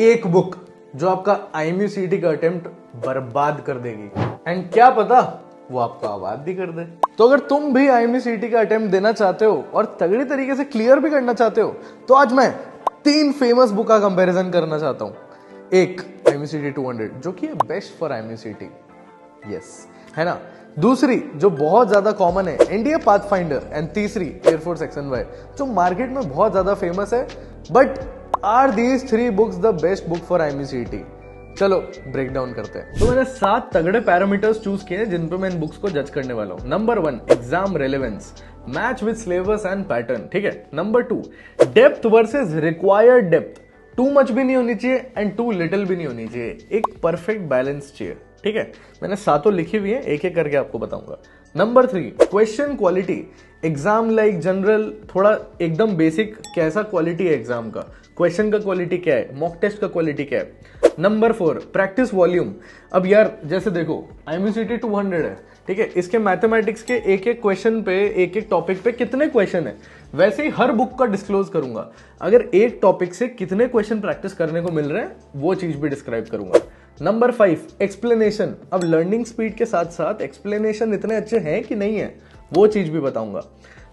एक बुक जो आपका IMUCT का अटेम्प्ट बर्बाद कर देगी, एंड क्या पता वो आपको आबाद भी कर दे। तो अगर तुम भी IMUCT का अटेम्प्ट देना चाहते हो और तगड़ी तरीके से क्लियर भी करना चाहते हो, तो आज मैं 3 फेमस बुक का कंपैरिजन करना चाहता हूं। एक IMUCT 200 जो कि है बेस्ट फॉर IMUCT, यस है ना। दूसरी जो बहुत ज्यादा कॉमन है, NDA पाथफाइंडर। एंड तीसरी एयरफोर्स XNY जो मार्केट में बहुत ज्यादा फेमस है। But are these 3 books the best book for IMUCT? चलो ब्रेक डाउन करते हैं। तो मैंने 7 तगड़े पैरामीटर्स चूज किए जिन पे मैं इन बुक्स को जज करने वाला हूं। Number 1, exam relevance, match with syllabus and pattern, ठीक है। Number 2, depth versus required depth, too much भी नहीं होनी चाहिए एंड टू लिटिल भी नहीं होनी चाहिए, एक परफेक्ट बैलेंस चाहिए, ठीक है। मैंने सातों लिखी हुई है, एक एक करके आपको बताऊंगा। Number 3, question quality, exam like general, थोड़ा एकदम बेसिक, कैसा क्वालिटी है एग्जाम का, क्वेश्चन का क्वालिटी क्या है, मॉक टेस्ट का क्वालिटी क्या है। Number 4, practice volume. अब यार जैसे देखो IMUCT 200 है, ठीक है, इसके मैथमेटिक्स के एक एक क्वेश्चन पे, एक एक टॉपिक पे कितने क्वेश्चन है, वैसे ही हर बुक का डिस्क्लोज करूंगा। अगर एक टॉपिक से कितने क्वेश्चन प्रैक्टिस करने को मिल रहे हैं वो चीज भी डिस्क्राइब करूंगा। Number 5, explanation. अब लर्निंग स्पीड के साथ साथ एक्सप्लेनेशन इतने अच्छे हैं कि नहीं है वो चीज भी बताऊंगा।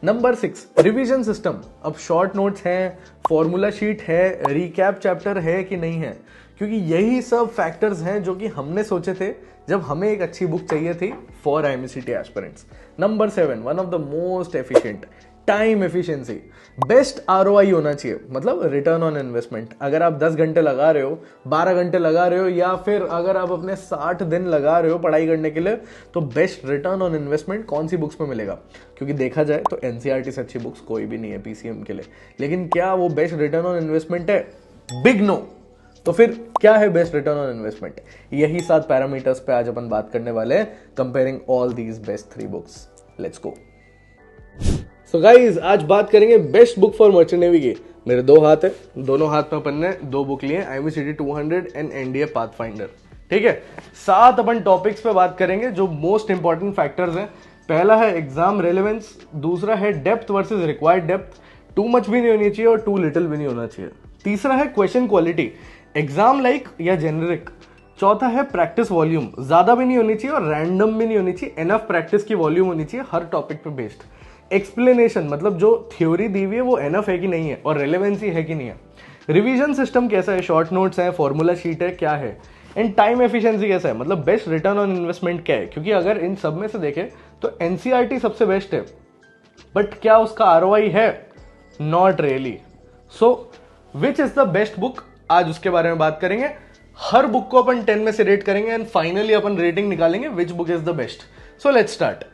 Number 6, revision system. अब शॉर्ट नोट्स हैं, फॉर्मूला शीट है, रिकैप चैप्टर है कि नहीं है, क्योंकि यही सब फैक्टर्स हैं जो कि हमने सोचे थे जब हमें एक अच्छी बुक चाहिए थी for IMUCT aspirants. Number 7, one of the most efficient, time efficiency. Best ROI होना चाहिए, मतलब रिटर्न ऑन इन्वेस्टमेंट। अगर आप 10 घंटे लगा रहे हो, 12 घंटे लगा रहे हो, या फिर अगर आप अपने 60 दिन लगा रहे हो पढ़ाई करने के लिए, तो बेस्ट रिटर्न ऑन इन्वेस्टमेंट कौन सी बुक्स में मिलेगा? क्योंकि देखा जाए तो NCERT से अच्छी बुक्स कोई भी नहीं है PCM के लिए, लेकिन क्या वो बेस्ट रिटर्न ऑन इन्वेस्टमेंट है? Big no. तो फिर क्या है बेस्ट रिटर्न ऑन इन्वेस्टमेंट? यही 7 पैरामीटर्स पे आज अपन बात करने वाले हैं, comparing all these best 3 books. Let's go. So guys, आज बात करेंगे best book for merchant navy की। मेरे 2 हाथ है, दोनों हाथ में अपन ने 2 बुक लिए, IMUCT 200 एंड NDA पाथफाइंडर, ठीक है। 7 अपन टॉपिक्स पे बात करेंगे जो मोस्ट इंपॉर्टेंट फैक्टर्स हैं। पहला है एग्जाम रेलेवेंस, दूसरा है depth versus required depth, too much भी नहीं होनी चाहिए और टू लिटिल भी नहीं होना चाहिए। तीसरा है क्वेश्चन क्वालिटी, एग्जाम लाइक या जेनरिक। चौथा है प्रैक्टिस वॉल्यूम, ज्यादा भी नहीं होनी चाहिए और रैंडम भी नहीं होनी चाहिए, एनफ प्रैक्टिस की वॉल्यूम होनी चाहिए हर टॉपिक पे बेस्ड। एक्सप्लेनेशन, मतलब जो थ्योरी दी हुई है वो एनफ है कि नहीं है और रेलेवेंसी है कि नहीं है। रिवीजन सिस्टम कैसा है, शॉर्ट नोट्स है, फॉर्मूला शीट है, क्या है। एंड टाइम एफिशिएंसी कैसा है, मतलब बेस्ट रिटर्न ऑन इन्वेस्टमेंट क्या है। क्योंकि अगर इन सब में से देखें तो NCERT सबसे बेस्ट है, बट क्या उसका ROI है? Not really. So which is the best book, आज उसके बारे में बात करेंगे। हर बुक को अपन 10 में से रेट करेंगे एंड फाइनली अपन रेटिंग निकालेंगे which book is the best. So let's start.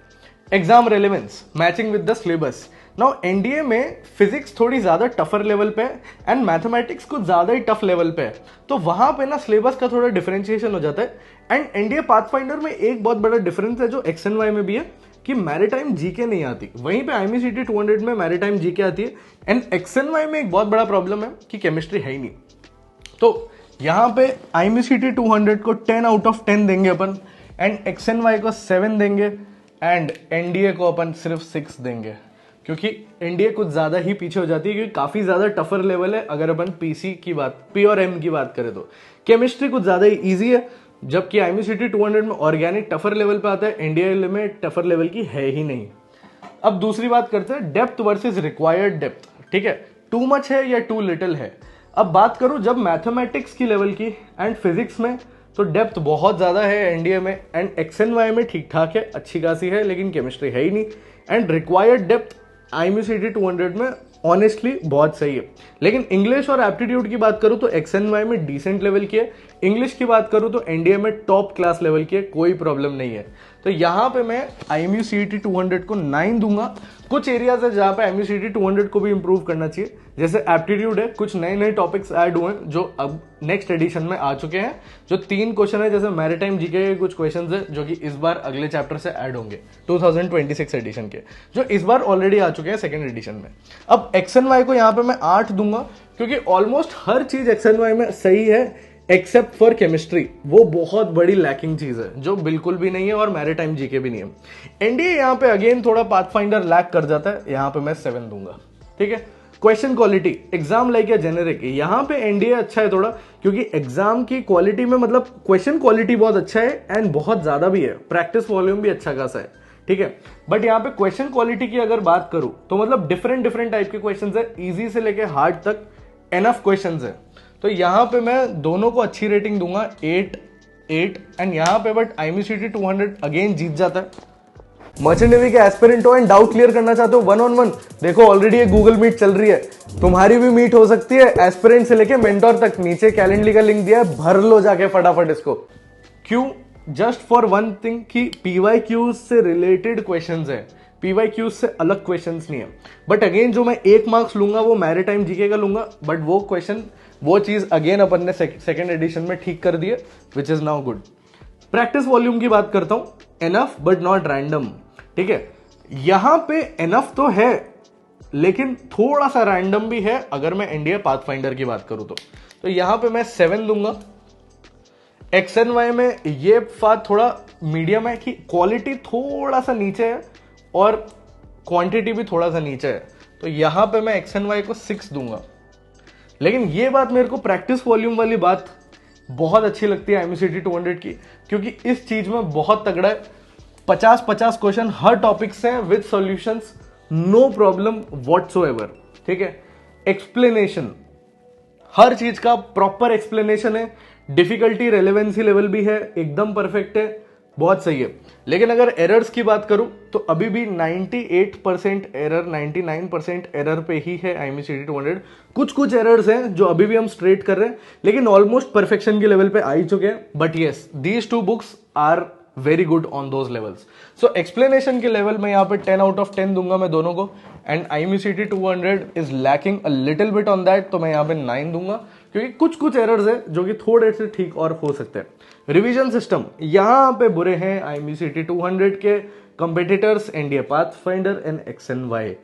Exam relevance, matching with the syllabus. Now NDA में फिजिक्स थोड़ी ज्यादा टफर लेवल पे एंड मैथमेटिक्स कुछ ज्यादा ही टफ लेवल पे है, तो वहां पे ना सिलेबस का थोड़ा डिफरेंशिएशन हो जाता है। एंड NDA पाथफाइंडर में एक बहुत बड़ा डिफरेंस है जो XNY में भी है, कि मैरीटाइम जीके नहीं आती, वहीं पे IMUCT 200 में मैरीटाइम जीके आती है। एंड XNY में एक बहुत बड़ा प्रॉब्लम है कि केमिस्ट्री है ही नहीं। तो यहां पे IMUCT 200 को 10 आउट ऑफ 10 देंगे अपन, एंड XNY को 7 देंगे, एंड NDA को अपन सिर्फ 6 देंगे, क्योंकि NDA कुछ ज्यादा ही पीछे हो जाती है, क्योंकि काफी ज्यादा टफर लेवल है। अगर अपन PC की बात, P और M की बात करें तो केमिस्ट्री कुछ ज्यादा ही ईजी है, जबकि IMUCT 200 में ऑर्गेनिक टफर लेवल पे आता है, NDA में टफर लेवल की है ही नहीं। अब दूसरी बात करते हैं डेप्थ वर्सेस रिक्वायर्ड डेप्थ, ठीक है, टू मच है या टू लिटिल है। अब बात करूं जब मैथमेटिक्स की लेवल की एंड फिजिक्स में, तो डेप्थ बहुत ज्यादा है NDA में, एंड XNY में ठीक ठाक है, अच्छी खासी है, लेकिन केमिस्ट्री है ही नहीं। एंड रिक्वायर्ड डेप्थ IMUCT 200 में ऑनेस्टली बहुत सही है। लेकिन इंग्लिश और एप्टीट्यूड की बात करूं तो XNY में डिसेंट लेवल की है, इंग्लिश की बात करूं तो NDA में टॉप क्लास लेवल की है, कोई प्रॉब्लम नहीं है। तो यहां पे मैं IMUCT 200 को 9 दूंगा। कुछ एरियाज है जहां पे IMUCT 200 को भी इंप्रूव करना चाहिए, जैसे एप्टीट्यूड है, कुछ नए नए टॉपिक्स ऐड हुए हैं जो अब नेक्स्ट एडिशन में आ चुके हैं। जो 3 क्वेश्चन है, जैसे मैरीटाइम जीके के कुछ क्वेश्चंस है जो कि इस बार अगले चैप्टर से ऐड होंगे 2026 एडिशन के, जो इस बार ऑलरेडी आ चुके हैं सेकेंड एडिशन में। अब XNY को यहाँ पे मैं 8 दूंगा, क्योंकि ऑलमोस्ट हर चीज XNY में सही है एक्सेप्ट फॉर केमिस्ट्री, वो बहुत बड़ी लैकिंग चीज है जो बिल्कुल भी नहीं है, और मैरीटाइम जीके भी नहीं है। NDA यहाँ पे अगेन थोड़ा पाथफाइंडर लैक कर जाता है, यहाँ पे मैं 7 दूंगा, ठीक है। क्वेश्चन क्वालिटी, एग्जाम लाइक या जेनेरिक, यहाँ पे एनडीए अच्छा है थोड़ा, क्योंकि एग्जाम की क्वालिटी में मतलब क्वेश्चन क्वालिटी बहुत अच्छा है एंड बहुत ज्यादा भी है, प्रैक्टिस वॉल्यूम भी अच्छा खासा है, ठीक है। बट यहाँ पे क्वेश्चन क्वालिटी की अगर बात करूं तो मतलब डिफरेंट डिफरेंट टाइप के क्वेश्चंस है, इजी से लेके हार्ड तक एनफ क्वेश्चंस है। तो यहाँ पे मैं दोनों को अच्छी रेटिंग दूंगा 8 एंड यहाँ पे बट IMCT 200 अगेन जीत जाता है। मर्चेंट नेवी के एस्पिरेंट हो एंड डाउट क्लियर करना चाहते हो 1-on-1, देखो ऑलरेडी एक गूगल मीट चल रही है, तुम्हारी भी मीट हो सकती है, एस्पिरेंट से लेके मेंटोर तक, नीचे कैलेंडर का लिंक दिया है, भर लो जाके फटाफट इसको। क्यों? जस्ट फॉर वन थिंग कि PYQs से रिलेटेड क्वेश्चंस है, PYQs से अलग क्वेश्चंस नहीं है। बट अगेन जो मैं 1 मार्क्स लूंगा वो मैरीटाइम जीके का लूंगा, बट वो क्वेश्चन वो चीज अगेन अपन ने सेकेंड एडिशन में ठीक कर दी है, which is now good. Practice volume की बात करता हूं, एनफ बट नॉट रैंडम, ठीक है। यहां पे एनफ तो है लेकिन थोड़ा सा रैंडम भी है अगर मैं इंडिया पाथफाइंडर की बात करूं तो यहां पे मैं 7 दूंगा। एक्स एंड वाई में ये बात थोड़ा मीडियम है कि क्वालिटी थोड़ा सा नीचे है और क्वांटिटी भी थोड़ा सा नीचे है, तो यहां पे मैं एक्स एंड वाई को 6 दूंगा। लेकिन ये बात मेरे को प्रैक्टिस वॉल्यूम वाली बात बहुत अच्छी लगती है IMCT 200 की, क्योंकि इस चीज में बहुत तगड़ा है, 50-50 क्वेश्चन हर टॉपिक से with solutions, no problem whatsoever, ठीक है। एक्सप्लेनेशन, हर चीज का प्रॉपर एक्सप्लेनेशन है, डिफिकल्टी रेलेवेंसी लेवल भी है, एकदम परफेक्ट है, बहुत सही है। लेकिन अगर एरर्स की बात करूं तो अभी भी 98% एरर, 99% एरर पे ही है IMCT 200। कुछ एरर्स हैं जो अभी भी हम स्ट्रेट कर रहे हैं, लेकिन ऑलमोस्ट परफेक्शन के लेवल पे आ ही चुके हैं। But yes, these 2 books are very good on those levels. So explanation के लेवल में यहाँ पे 10 आउट ऑफ 10 दूंगा मैं दोनों को, and IMCT 200 is lacking a little bit on that, तो मैं यहाँ पे 9 दूंगा, क्योंकि कुछ एरर्स है जो कि थोड़े से ठीक और हो सकते हैं। रिवीजन सिस्टम यहां पे बुरे हैं IMCT 200 के competitors, India pathfinder and XNY।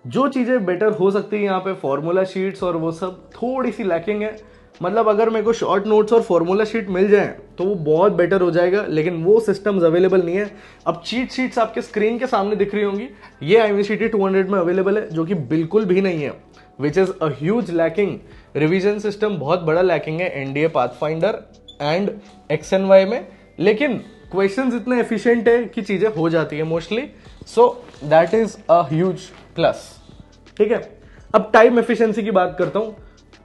जो चीजें बेटर हो सकती है यहाँ पे फॉर्मूला शीट्स और वो सब थोड़ी सी लैकिंग है, मतलब अगर मेरे को शॉर्ट नोट्स और फॉर्मूला शीट मिल जाए तो वो बहुत बेटर हो जाएगा, लेकिन वो सिस्टम्स अवेलेबल नहीं है। अब चीट शीट्स आपके स्क्रीन के सामने दिख रही होंगी, ये IMCT 200 में अवेलेबल है, जो कि बिल्कुल भी नहीं है, which is a huge lacking. Revision system बहुत बड़ा लैकिंग है इंडिया पाथफाइंडर एंड XNY में, लेकिन क्वेश्चंस इतने एफिशिएंट है कि चीजें हो जाती है mostly, so that is a huge plus, ठीक है। अब टाइम एफिशिएंसी की बात करता हूं,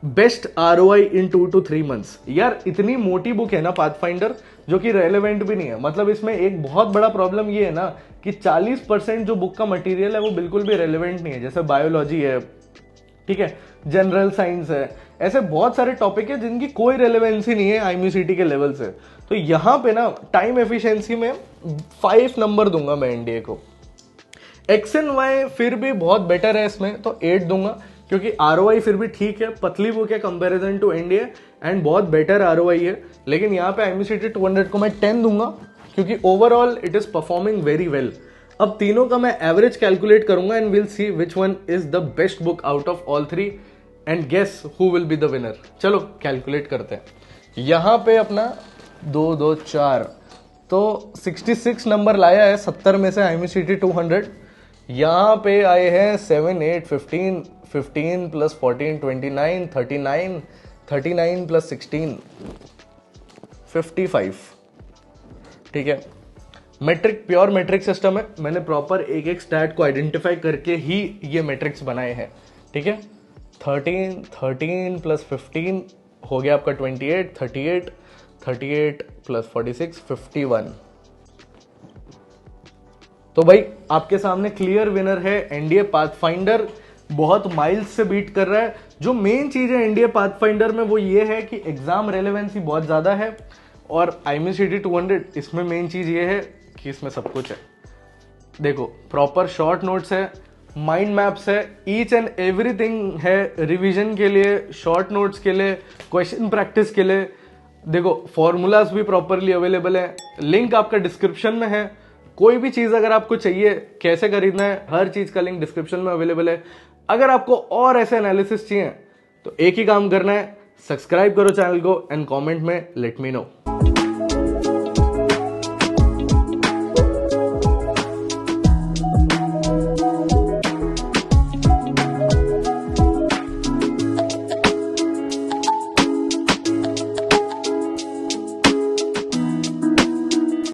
best ROI in 2 to 3 months। यार इतनी मोटी बुक है ना पाथफाइंडर, जो कि रेलेवेंट भी नहीं है, मतलब इसमें एक बहुत बड़ा प्रॉब्लम ये है ना कि 40% जो बुक का मटेरियल है वो बिल्कुल भी रेलेवेंट नहीं है, जैसे बायोलॉजी है, ठीक है, जनरल साइंस है, ऐसे बहुत सारे टॉपिक है जिनकी कोई रेलेवेंसी नहीं है IMCT के लेवल से। तो यहां पे ना टाइम एफिशिएंसी में 5 नंबर दूंगा मैं एनडीए को। XNY फिर भी बहुत बेटर है इसमें, तो 8 दूंगा, क्योंकि ROI फिर भी ठीक है, पतली बुक है कंपैरिजन टू एनडीए एंड बहुत बेटर ROI है। लेकिन यहाँ पे IMCT 200 को मैं 10 दूंगा, क्योंकि overall it is performing very well. अब तीनों का मैं एवरेज कैलकुलेट करूंगा and will see which one is the best book out of all 3 and guess who will be the winner. चलो कैलकुलेट करते हैं। यहां पे अपना 2, 2, 4, तो 66 नंबर लाया है 70 में से IMCT 200। यहां पे आए हैं 7, 8, 15, 15 प्लस 14, 29, 39, 39 प्लस 16, 55, ठीक है। मैट्रिक प्योर मैट्रिक सिस्टम है, मैंने प्रॉपर एक एक स्टैट को आइडेंटिफाई करके ही ये मैट्रिक्स बनाए हैं, ठीक है। 13 प्लस 15 हो गया आपका 28, 38 प्लस 46, 51। तो भाई आपके सामने क्लियर विनर है एनडीए पाथफाइंडर, बहुत माइल्स से बीट कर रहा है। जो मेन चीज है एनडीए पाथफाइंडर में वो ये है कि एग्जाम रेलेवेंसी बहुत ज्यादा है, और IMCT 200 इसमें मेन चीज ये है कि इसमें सब कुछ है। देखो प्रॉपर शॉर्ट नोट्स है, माइंड मैप्स है, ईच एंड एवरीथिंग है, रिवीजन के लिए, शॉर्ट नोट्स के लिए, क्वेश्चन प्रैक्टिस के लिए। देखो फॉर्मूलाज भी प्रॉपरली अवेलेबल है, लिंक आपका डिस्क्रिप्शन में है। कोई भी चीज अगर आपको चाहिए, कैसे खरीदना है, हर चीज का लिंक डिस्क्रिप्शन में अवेलेबल है। अगर आपको और ऐसे एनालिसिस चाहिए तो एक ही काम करना है, सब्सक्राइब करो चैनल को एंड कमेंट में लेट मी नो।